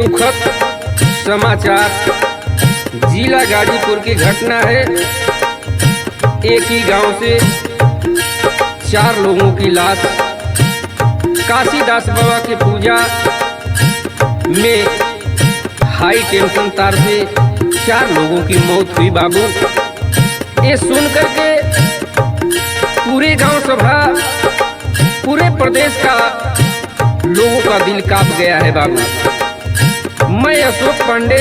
दुखद समाचार जिला गाजीपुर की घटना है। एक ही गांव से 4 लोगों की लाश काशीदास बाबा की पूजा में हाई टेंशन तार से 4 लोगों की मौत हुई। बाबू, ये सुन करके पूरे गांव सभा, पूरे प्रदेश का लोगों का दिल कांप गया है। बाबू, मैं अशोक पांडे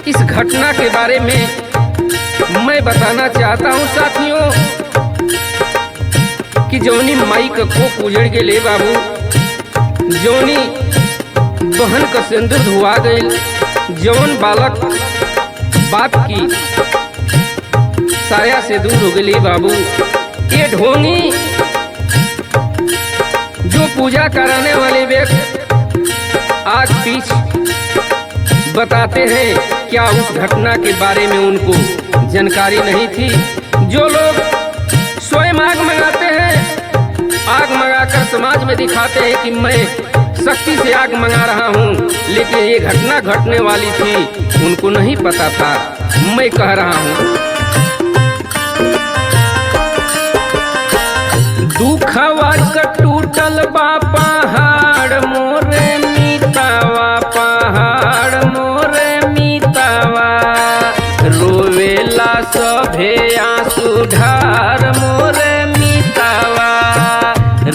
इस घटना के बारे में मैं बताना चाहता हूं साथियों कि जौनी माई का कोख उजड़ के ले बाबू, जौनी बहन का सिंदूर धुआ गई, जौन बालक बाप की साया से दूर हो गई बाबू, ये ढोंगी जो पूजा कराने वाले व्यक्ति आग पीछ बताते हैं, क्या उस घटना के बारे में उनको जानकारी नहीं थी? जो लोग स्वयं आग मंगाते हैं, आग मंगाकर समाज में दिखाते हैं कि मैं शक्ति से आग मंगा रहा हूं, लेकिन ये घटना घटने वाली थी, उनको नहीं पता था। मैं कह रहा हूं, दुखवा का टूटल बा पहाड़ मोरे मीतावा, पहाड़ मोरे मीतावा, रोवेला सभे आंसू ढार मोरे मीतावा,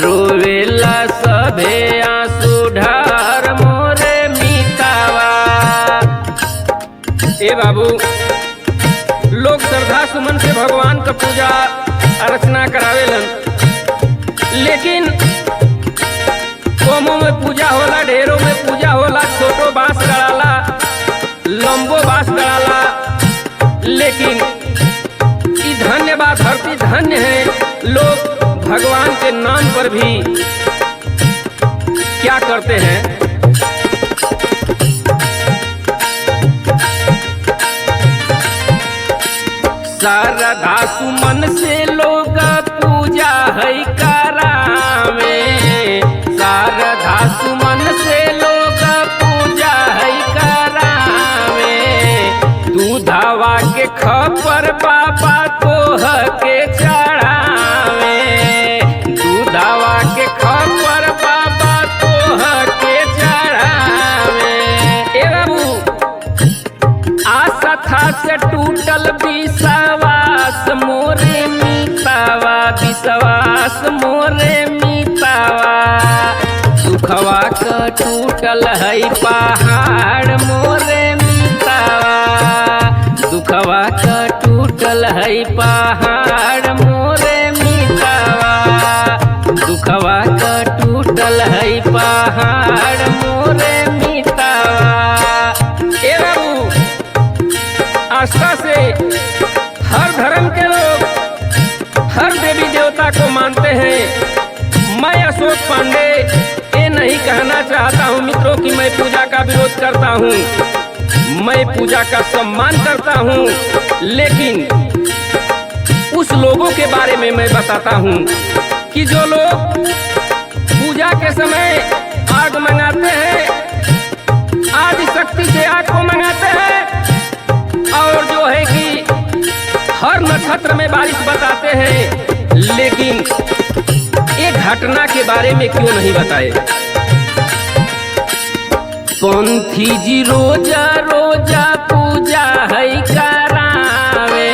रोवेला सभे आंसू ढार मोरे मीतावा। ए बाबू, लोग श्रद्धा सुमन से भगवान का पूजा अर्चना करावेलन, लेकिन कोमों में पूजा होला, ढेरों में पूजा होला, छोटो बांस गड़ाला, लंबो बांस गड़ाला, लेकिन ई धन्य बा, धरती धन्य है। लोग भगवान के नाम पर भी क्या करते हैं? श्रद्धा सुमन से लोग पूजा है करावे, श्रद्धा सुमन से लोग पूजा है करावे, दूधवा के खपर बाबा तोह के चढ़ावे, दूधवा के खपर बाबा तोह के चढ़ावे। ए बाबू, आशा था से टूटल विश्वास मोरे मीतावा, विश्वास मोरे मीतावा, दुखवा का टूटल है पहाड़ मोरे मीतावा, दुखवा का टूटल है पहाड़ मोरे मीतावा, दुखवा का टूटल है पहाड़ मोरे मीतावा। ए बाबू, आस्था से हर धर्म के लोग हर देवी देवता को मानते हैं। मैं अशोक पांडे ये नहीं कहना चाहता हूँ मित्रों कि मैं पूजा का विरोध करता हूँ, मैं पूजा का सम्मान करता हूँ, लेकिन उस लोगों के बारे में मैं बताता हूँ कि जो लोग पूजा के समय आग मंगाते हैं, आदि शक्ति से आग को मंगाते हैं, और जो है कि हर नक्षत्र में बारिश बताते हैं, लेकिन एक घटना के बारे में क्यों नहीं बताए? पंथी जी रोजा रोजा पूजा है करावे,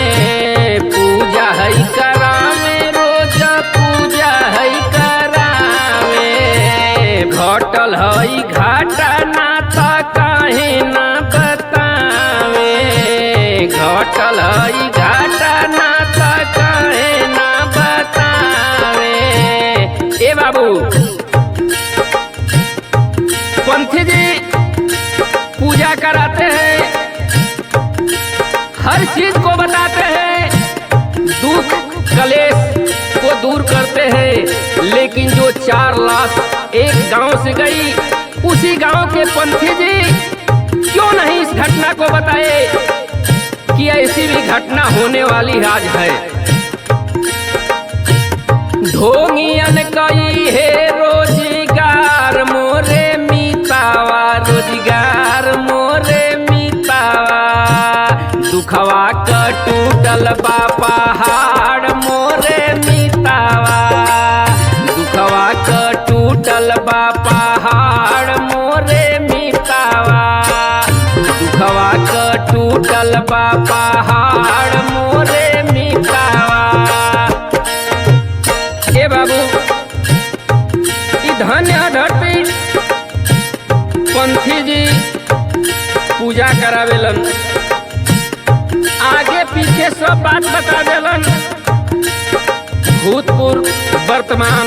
पूजा है करावे, रोजा पूजा है करावे, घटल है घाटा ना तो काहे ना बतावे, घटल है घाटा ना तो काहे ना बतावे। ए बाबू, पंथी जी पूजा कराते हैं, हर चीज को बताते हैं, दुख कलेश को दूर करते हैं, लेकिन जो 4 लाश एक गांव से गई, उसी गांव के पंथी जी क्यों नहीं इस घटना को बताए कि ऐसी भी घटना होने वाली आज है। ढोंगियन कई है रोजगार मोरे मीतावा टूटल बा पहाड़ मोरे मितावा, दुखवा क टूटल बा पहाड़ मोरे मितावा, दुखवा क टूटल बा पहाड़ मोरे मितावा। ए बाबू ई धन्य धरती पंथी जी पूजा करावेलन, आगे पीछे सब बात बता देलन, भूतपूर्व वर्तमान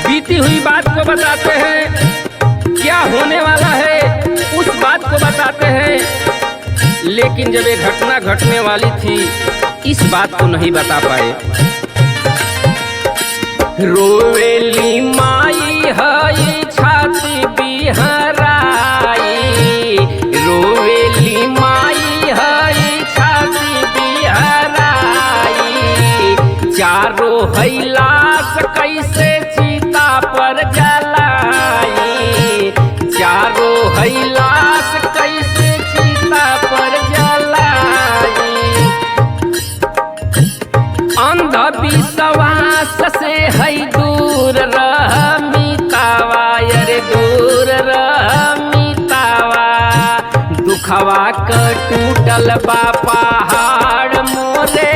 बीती हुई बात को बताते हैं, क्या होने वाला है उस बात को बताते हैं। लेकिन जब ये घटना घटने वाली थी इस बात को नहीं बता पाए। रोवेली माई हई छाती बिहराई, रोवेली माई हई छाती बिहराई, चारो हैलास कैसे चिता पर जलाई, चारो हैलास कैसे चिता पर जलाई। अंधविश्वास से है दूर रह मितावा, अरे दूर रह मितावा, दुखवा क टूटल बा पहाड़ मोरे